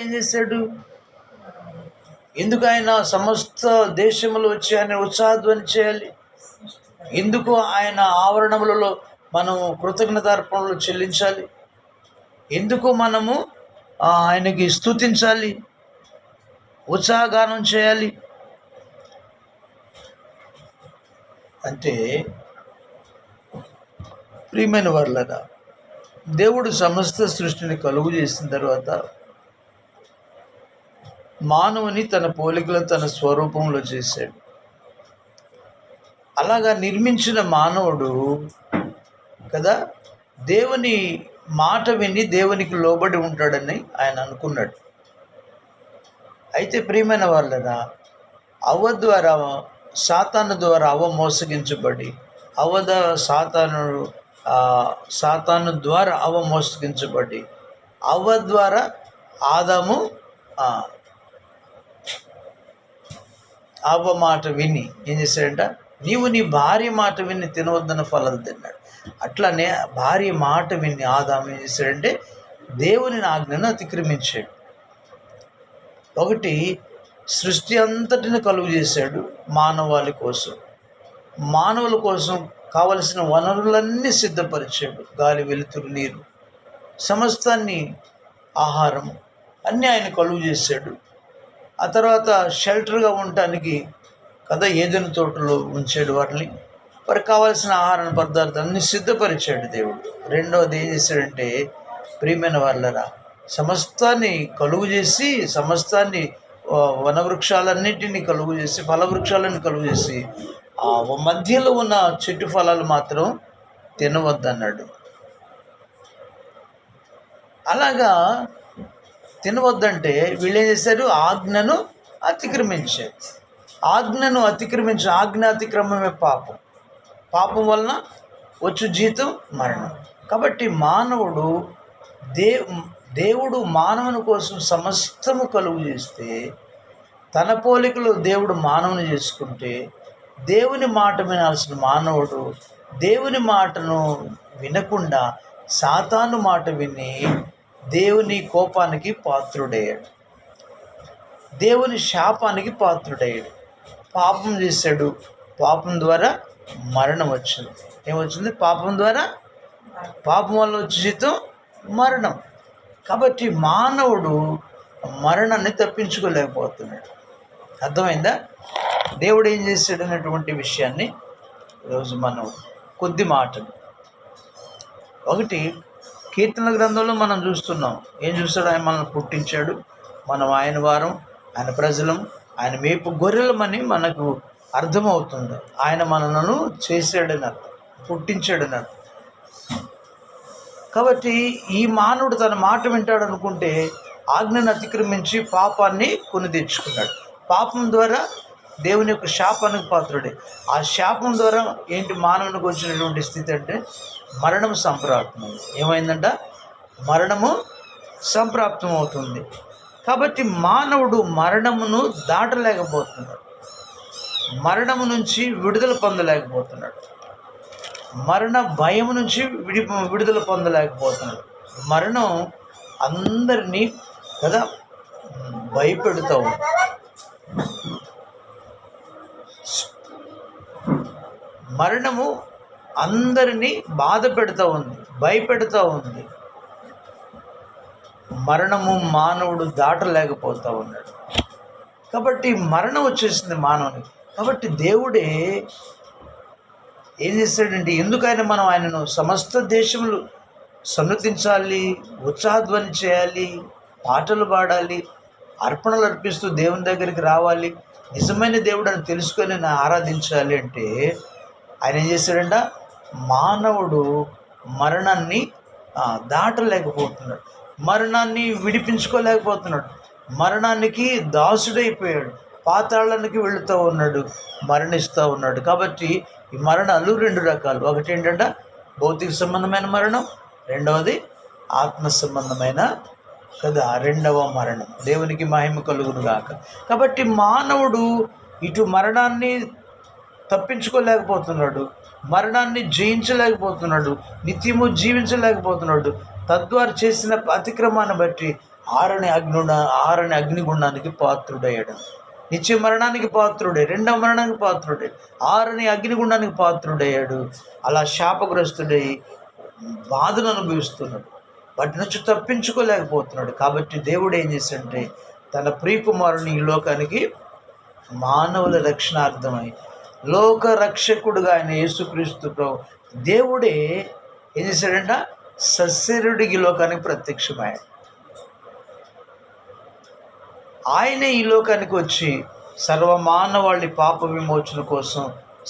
ఏం చేశాడు? ఎందుకు ఆయన సమస్త దేశములు వచ్చి ఆయన ఉత్సాహధ్వని చేయాలి? ఎందుకు ఆయన ఆవరణములలో మనము కృతజ్ఞతార్పణలు చెల్లించాలి? ఎందుకు మనము ఆయనకి స్తుతించాలి, ఉత్సాహగానం చేయాలి? అంటే ప్రియమైన వారలారా, దేవుడు సమస్త సృష్టిని కలుగు చేసిన తర్వాత మానవుని తన పోలికలో తన స్వరూపంలో చేశాడు. అలాగా నిర్మించిన మానవుడు కదా దేవుని మాట విని దేవునికి లోబడి ఉంటాడని ఆయన అనుకున్నాడు. అయితే ప్రియమైన వాళ్ళరా, అవ్వ ద్వారా సాతాను ద్వారా అవ్వ మోసగించబడి సాతాను ద్వారా అవ్వ మోసగించబడి అవ్వ ద్వారా ఆదాము అవ్వ మాట విని ఏం చేశాడంట? నీవు నీ భార్య మాట విని తినవద్దన్న ఫలాలు తిన్నాడు. అట్లానే భార్య మాట విని ఆదాము ఏం చేశాడంటే దేవుని ఆజ్ఞను అతిక్రమించాడు. ఒకటి, సృష్టి అంతటిని కలుగు చేశాడు మానవాళి కోసం. మానవుల కోసం కావలసిన వనరులన్నీ సిద్ధపరిచాడు. గాలి, వెలుతురు, నీరు, సమస్తాన్ని, ఆహారము అన్నీ ఆయన కలుగు చేశాడు. ఆ తర్వాత షెల్టర్గా ఉండటానికి కదా ఏదైనా తోటలో ఉంచాడు వాటిని. వారికి కావాల్సిన ఆహార పదార్థాన్ని సిద్ధపరిచాడు దేవుడు. రెండవది ఏం చేశాడంటే ప్రియమైన వాళ్ళరా, సమస్తాన్ని కలుగు చేసి సమస్తాన్ని వనవృక్షాలన్నింటినీ కలుగు చేసి ఫలవృక్షాలను కలుగు చేసి మధ్యలో ఉన్న చెట్టు ఫలాలు మాత్రం తినవద్దన్నాడు. అలాగా తినవద్దంటే వీళ్ళు ఏం చేశారు? ఆజ్ఞను అతిక్రమించారు. ఆజ్ఞ అతిక్రమమే పాపం. పాపం వలన వచ్చు జీతం మరణం. కాబట్టి మానవుడు దేవుడు మానవుని కోసం సమస్తము కలుగు చేస్తే, తన పోలికలో దేవుడు మానవుని చేసుకుంటే, దేవుని మాట వినాల్సిన మానవుడు దేవుని మాటను వినకుండా సాతాను మాట విని దేవుని కోపానికి పాత్రుడయ్యాడు, దేవుని శాపానికి పాత్రుడయ్యాడు. పాపం చేశాడు. పాపం ద్వారా మరణం వచ్చింది. ఏమొచ్చింది? పాపం వల్ల వచ్చే జీతం మరణం. కాబట్టి మానవుడు మరణాన్ని తప్పించుకోలేకపోతున్నాడు. అర్థమైందా? దేవుడు ఏం చేశాడు అనేటువంటి విషయాన్ని ఈరోజు మనం కొద్ది మాటలు. ఒకటి, కీర్తన గ్రంథంలో మనం చూస్తున్నాం. ఏం చూస్తాడు? ఆయన మనల్ని పుట్టించాడు, మనం ఆయన వారం, ఆయన ప్రజలం, ఆయన మేపు గొర్రెలమని మనకు అర్థమవుతుంది. ఆయన మనలను చేశాడని అర్థం, పుట్టించాడని అర్థం. కాబట్టి ఈ మానవుడు తన మాట వింటాడు అనుకుంటే ఆజ్ఞను అతిక్రమించి పాపాన్ని కొని తెచ్చుకున్నాడు. పాపం ద్వారా దేవుని యొక్క శాపానికి పాత్రుడే. ఆ శాపం ద్వారా ఏంటి మానవునికి వచ్చినటువంటి స్థితి అంటే మరణం సంప్రాప్తం. ఏమైందంట? మరణము సంప్రాప్తం అవుతుంది. కాబట్టి మానవుడు మరణమును దాటలేకపోతున్నాడు, మరణము నుంచి విడుదల పొందలేకపోతున్నాడు, మరణ భయం నుంచి విడుదల పొందలేకపోతున్నాడు. మరణం అందరినీ కదా భయపెడుతూ ఉంది. మరణము అందరినీ బాధ పెడుతూ ఉంది, భయపెడుతూ ఉంది. మరణము మానవుడు దాటలేకపోతూ ఉన్నాడు. కాబట్టి మరణం వచ్చేసింది మానవునికి. కాబట్టి దేవుడే ఏం చేశాడంటే, ఎందుకైనా మనం ఆయనను సమస్త దేశములు సన్నతించాలి, ఉత్సాహధ్వని చేయాలి, పాటలు పాడాలి, అర్పణలు అర్పిస్తూ దేవుని దగ్గరికి రావాలి, నిజమైన దేవుడు అని తెలుసుకొని ఆరాధించాలి అంటే ఆయన ఏం చేశాడంట? మానవుడు మరణాన్ని దాటలేకపోతున్నాడు, మరణాన్ని విడిపించుకోలేకపోతున్నాడు, మరణానికి దాసుడైపోయాడు, పాతాళానికి వెళుతూ ఉన్నాడు, మరణిస్తూ ఉన్నాడు. కాబట్టి ఈ మరణాలు రెండు రకాలు. ఒకటి ఏంటంటే భౌతిక సంబంధమైన మరణం, రెండవది ఆత్మ సంబంధమైన కదా రెండవ మరణం. దేవునికి మహిమ కలుగును గాక. కాబట్టి మానవుడు ఇటు మరణాన్ని తప్పించుకోలేకపోతున్నాడు, మరణాన్ని జయించలేకపోతున్నాడు, నిత్యము జీవించలేకపోతున్నాడు. తద్వారా చేసిన అతిక్రమాన్ని బట్టి ఆరని అగ్నిగుండానికి పాత్రుడయ్యాడు. నిత్య మరణానికి పాత్రుడే, రెండవ మరణానికి పాత్రుడే, ఆరని అగ్నిగుండానికి పాత్రుడయ్యాడు. అలా శాపగ్రస్తుడై బాధను అనుభవిస్తున్నాడు, వాటి నుంచి తప్పించుకోలేకపోతున్నాడు. కాబట్టి దేవుడు ఏం చేశాడంటే తన ప్రియకుమారుని ఈ లోకానికి మానవుల రక్షణార్థమై లోక రక్షకుడుగా ఆయన యేసుక్రీస్తు దేవుడే ఏం చేశాడంట, సశరీరుడికి ఈ లోకానికి ప్రత్యక్షమయ్యాడు. ఆయనే ఈ లోకానికి వచ్చి సర్వమానవాళి పాప విమోచన కోసం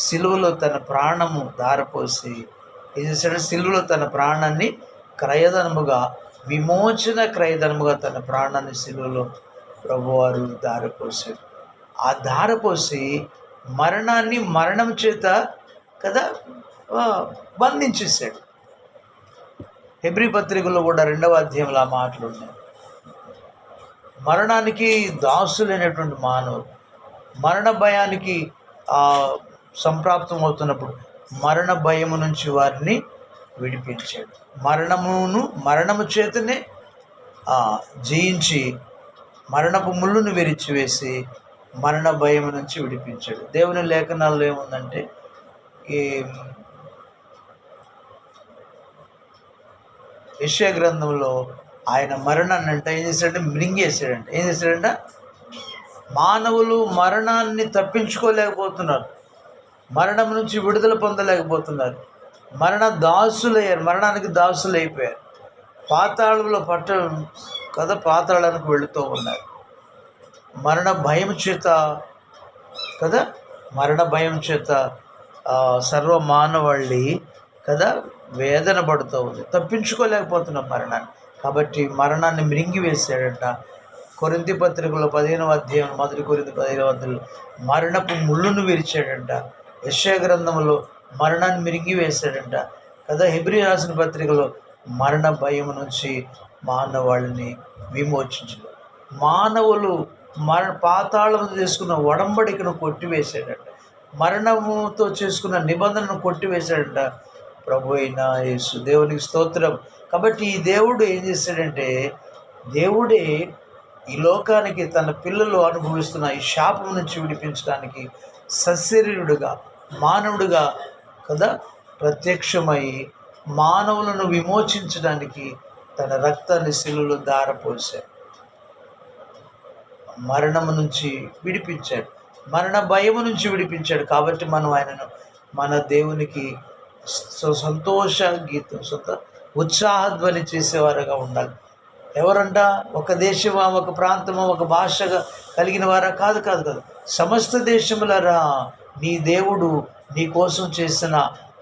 సిలువలో తన ప్రాణము ధారపోసి ఏం చేశాడు, సిలువలో తన ప్రాణాన్ని క్రయధనముగా, విమోచన క్రయధనముగా తన ప్రాణాన్ని సిలువలో ప్రభువారు ధారపోసాడు. ఆ ధారపోసి మరణాన్ని మరణం చేత కదా బంధించేశాడు. హెబ్రీ పత్రికలో కూడా 2వ అధ్యాయంలో ఆ మాటలు ఉన్నాయి. మరణానికి దాసులైనటువంటి మానవులు మరణ భయానికి సంప్రాప్తం అవుతున్నప్పుడు మరణ భయము నుంచి వారిని విడిపించాడు. మరణము చేతనే జయించి మరణపు ముళ్ళును విరిచివేసి మరణ భయం నుంచి విడిపించాడు. దేవుని లేఖనాల్లో ఏముందంటే ఈ యెషయా గ్రంథంలో ఆయన మరణాన్ని అంట ఏం చేశాడంటే మృంగేశాడంట. ఏం చేశాడంట, మానవులు మరణాన్ని తప్పించుకోలేకపోతున్నారు, మరణం నుంచి విడుదల పొందలేకపోతున్నారు, మరణానికి దాసులైపోయారు, పాతాళంలో పాతాళానికి వెళుతూ ఉన్నారు. మరణ భయం చేత సర్వ మానవాళి వేదన పడుతూ ఉంది, తప్పించుకోలేకపోతున్నాం మరణాన్ని. కాబట్టి మరణాన్ని మృంగివేశాడంట. కొరింథీ పత్రికలో 15వ అధ్యాయం, మొదటి కొరింథీ 15వ అధ్యాయంలో మరణపు ముళ్ళును విరిచాడంట. యెషయా గ్రంథంలో మరణాన్ని మిరింగివేశాడంట హెబ్రీ రాసిన పత్రికలో మరణ భయం నుంచి మానవాళిని విమోచించడు. మానవులు పాతాళంతో చేసుకున్న ఒడంబడికను కొట్టివేశాడంట, మరణముతో చేసుకున్న నిబంధనను కొట్టివేశాడంట ప్రభు అయిన యేసు. దేవునికి స్తోత్రం. కాబట్టి ఈ దేవుడు ఏం చేశాడంటే, దేవుడే ఈ లోకానికి తన పిల్లలు అనుభవిస్తున్న ఈ శాపం నుంచి విడిపించడానికి సశరీరుడుగా మానవుడుగా ప్రత్యక్షమై మానవులను విమోచించడానికి తన రక్తాన్ని శిలువలో ధారపోశాడు. మరణము నుంచి విడిపించాడు, మరణ భయము నుంచి విడిపించాడు. కాబట్టి మనం ఆయనను మన దేవునికి సంతోష గీతం ఉత్సాహధ్వని చేసేవారుగా ఉండాలి. ఎవరంట, ఒక దేశమా, ఒక ప్రాంతమా, ఒక భాషగా కలిగిన వారా కాదు. సమస్త దేశములరా నీ దేవుడు నీ కోసం చేసిన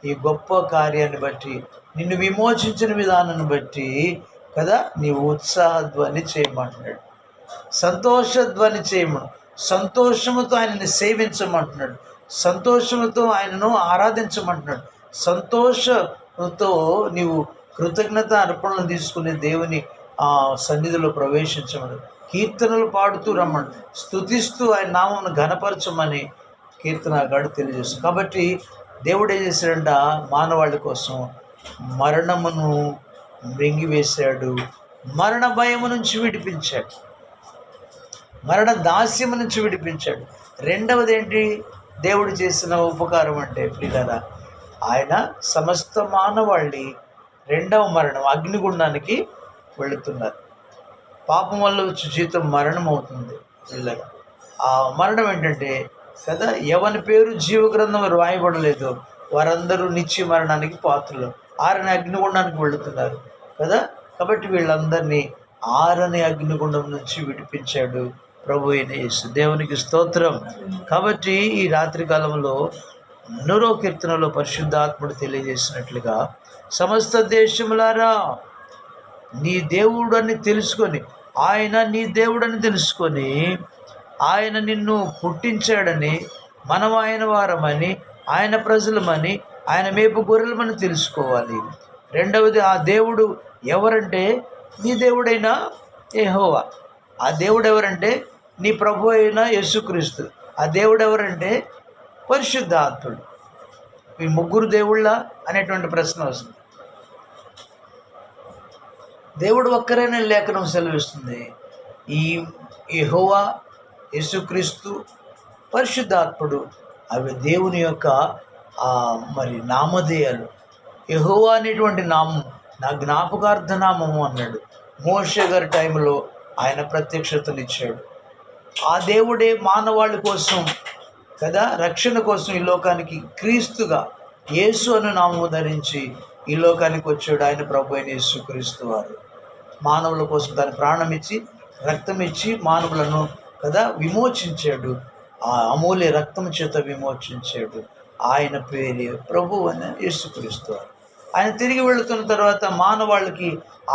ఈ గొప్ప కార్యాన్ని బట్టి, నిన్ను విమోచించిన విధానాన్ని బట్టి నీవు ఉత్సాహధ్వని చేయమంటున్నాడు, సంతోషధ్వని చేయమను, సంతోషముతో ఆయనని సేవించమంటున్నాడు, సంతోషముతో ఆయనను ఆరాధించమంటున్నాడు, సంతోషంతో నీవు కృతజ్ఞత అర్పణలు తీసుకుని దేవుని సన్నిధిలో ప్రవేశించమని, కీర్తనలు పాడుతూ రమ్మని, స్తుతిస్తూ ఆయన నామమును ఘనపరచమని కీర్తనగాడు తెలియజేస్తాడు. కాబట్టి దేవుడు ఏం చేశాడంట, మానవాళి కోసం మరణమును మృంగివేశాడు, మరణ భయము నుంచి విడిపించాడు, మరణ దాస్యము నుంచి విడిపించాడు. రెండవది ఏంటి, దేవుడు చేసిన ఉపకారం అంటే ప్రియులారా, ఆయన సమస్త మానవాళి రెండవ మరణం అగ్నిగుండానికి వెళుతున్నారు. పాపం వల్ల వచ్చే జీతం మరణం అవుతుంది పిల్లలు. ఆ మరణం ఏంటంటే ఎవరి పేరు జీవగ్రంథం రాయబడలేదు వారందరూ నిత్య మరణానికి పాత్రలు, ఆరని అగ్నిగుండానికి వెళుతున్నారు కాబట్టి వీళ్ళందరినీ ఆరని అగ్నిగుండం నుంచి విడిపించాడు ప్రభు అయిన యేసు. దేవునికి స్తోత్రం. కాబట్టి ఈ రాత్రి కాలంలో 100వ కీర్తనలో పరిశుద్ధాత్ముడు తెలియజేసినట్లుగా, సమస్త దేశములారా నీ దేవుడని తెలుసుకొని, ఆయన నీ దేవుడని తెలుసుకొని, ఆయన నిన్ను పుట్టించాడని, మనం ఆయన వారమని, ఆయన ప్రజలమని, ఆయన మేపు గొర్రెలమని తెలుసుకోవాలి. రెండవది, ఆ దేవుడు ఎవరంటే నీ దేవుడైన యెహోవా. ఆ దేవుడు ఎవరంటే నీ ప్రభు అయిన యేసుక్రీస్తు. ఆ దేవుడు ఎవరంటే పరిశుద్ధాత్ముడు. ఈ ముగ్గురు దేవుళ్ళ అనేటువంటి ప్రశ్న వస్తుంది. దేవుడు ఒక్కరేనే లేఖనం సెలవిస్తుంది. ఈ యెహోవా, యేసుక్రీస్తు, పరిశుద్ధాత్ముడు అవి దేవుని యొక్క మరి నామధేయాలు. యెహోవా అనేటువంటి నామం నా జ్ఞాపకార్థ నామము అన్నాడు. మోషే గారి టైంలో ఆయన ప్రత్యక్షతలు ఇచ్చాడు. ఆ దేవుడే మానవాళి కోసం కదా, రక్షణ కోసం ఈ లోకానికి క్రీస్తుగా యేసు అను నామము ధరించి ఈ లోకానికి వచ్చాడు. ఆయన ప్రభు అయిన యేసుక్రీస్తు వారు మానవుల కోసం తన ప్రాణం ఇచ్చి రక్తం ఇచ్చి మానవులను కదా విమోచించాడు. ఆ అమూల్య రక్తం చేత విమోచించాడు. ఆయన పేరు ప్రభు అని యేసుక్రీస్తు వారు. ఆయన తిరిగి వెళుతున్న తర్వాత మానవాళికి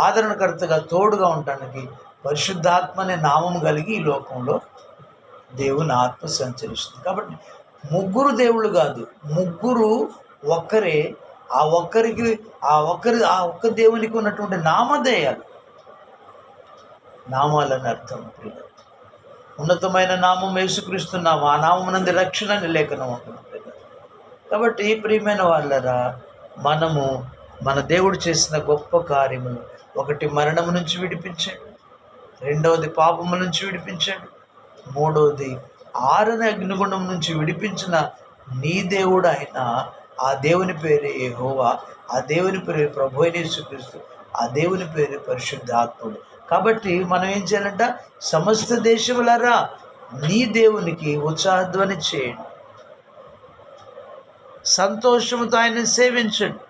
ఆదరణకర్తగా తోడుగా ఉండటానికి పరిశుద్ధాత్మ అనే నామం కలిగి ఈ లోకంలో దేవుని ఆత్మ సంచరిస్తుంది. కాబట్టి ముగ్గురు దేవుళ్ళు కాదు, ముగ్గురు ఒక్కరే. ఆ ఒక్క దేవునికి ఉన్నటువంటి నామధేయాలు, నామాలని అర్థం. ఉన్నతమైన నామం యేసుక్రీస్తు నామం, ఆ నామమునందు రక్షణ అని లేఖనం ఉంటుంది. కాబట్టి ప్రియమైన వాళ్ళరా, మనము మన దేవుడు చేసిన గొప్ప కార్యములు, ఒకటి మరణము నుంచి విడిపించాడు, రెండవది పాపము నుంచి విడిపించాడు, మూడవది ఆరని అగ్నిగుండం నుంచి విడిపించిన నీ దేవుడు ఆయన. ఆ దేవుని పేరు యెహోవా, ఆ దేవుని పేరు ప్రభు అయిన యేసుక్రీస్తు, ఆ దేవుని పేరు పరిశుద్ధాత్ముడు. కాబట్టి మనం ఏం చేయాలంట? సమస్త దేశములారా నీ దేవునికి ఉత్సాహధ్వని చేయండి, సంతోషముతో ఆయన సేవించండి,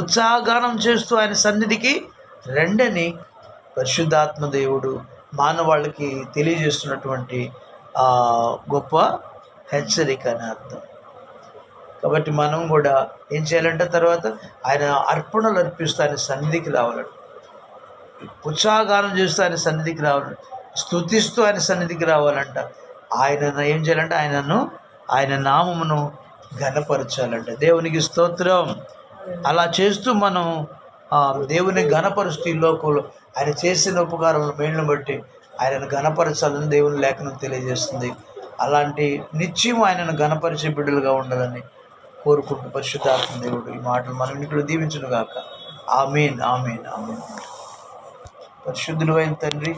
ఉత్సాహగానం చేస్తూ ఆయన సన్నిధికి రండని పరిశుద్ధాత్మ దేవుడు మానవాళికి తెలియజేస్తున్నటువంటి గొప్ప హెచ్చరిక అని అర్థం. కాబట్టి మనం కూడా ఏం చేయాలంటే తర్వాత ఆయన అర్పణలు అర్పిస్తూ ఆయన సన్నిధికి రావాలంట, ఉత్సాహగానం చేస్తూ ఆయన సన్నిధికి రావాలంట, స్తుతిస్తూ ఆయన సన్నిధికి రావాలంట. ఆయన ఏం చేయాలంటే ఆయన నామమును ఘనపరచాలంట. దేవునికి స్తోత్రం. అలా చేస్తూ మనం దేవుని ఘనపరుస్తూ ఈ లోకంలో ఆయన చేసిన ఉపకారములు మేలును బట్టి ఆయనను ఘనపరచాలని దేవుని లేఖనం తెలియజేస్తుంది. అలాంటి నిత్యం ఆయనను ఘనపరిచే బిడ్డలుగా ఉండాలని కోరుకుంటూ పరిశుద్ధాత్మ దేవుడు ఈ మాటలు మన ఇంట్లో దీవించును గాక. ఆమేన్, ఆమేన్, ఆమేన్. పరిశుద్ధుడు అయిన తండ్రి,